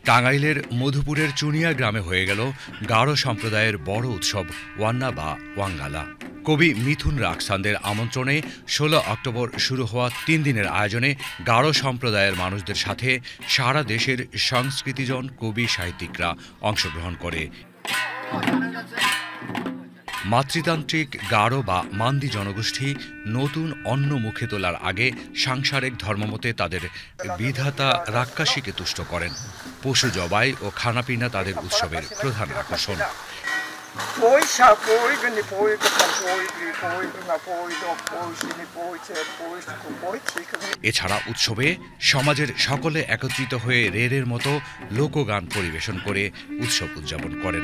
টাঙ্গাইলের মধুপুরের চুনিয়া গ্রামে হয়ে গেল গারো সম্প্রদায়ের বড় উৎসব ওয়ান্না বা ওয়াঙ্গালা। কবি মিথুন রাকসানদের আমন্ত্রণে ১৬ অক্টোবর শুরু হওয়া ৩ দিনের আয়োজনে গারো সম্প্রদায়ের মানুষদের সাথে সারা দেশের সংস্কৃতিজন কবি সাহিত্যিকরা অংশগ্রহণ করে। মাতৃতান্ত্রিক গারো বা মান্দি জনগোষ্ঠী নতুন অন্ন মুখে তোলার আগে সাংসারিক ধর্মমতে তাদের বিধাতা রাক্ষসীকে তুষ্ট করেন। পশু জবাই ও খানাপিনা তাদের উৎসবের প্রধান আকর্ষণ। এছাড়া উৎসবে সমাজের সকলে একত্রিত হয়ে রেরের মতো লোকগান পরিবেশন করে উৎসব উদযাপন করেন।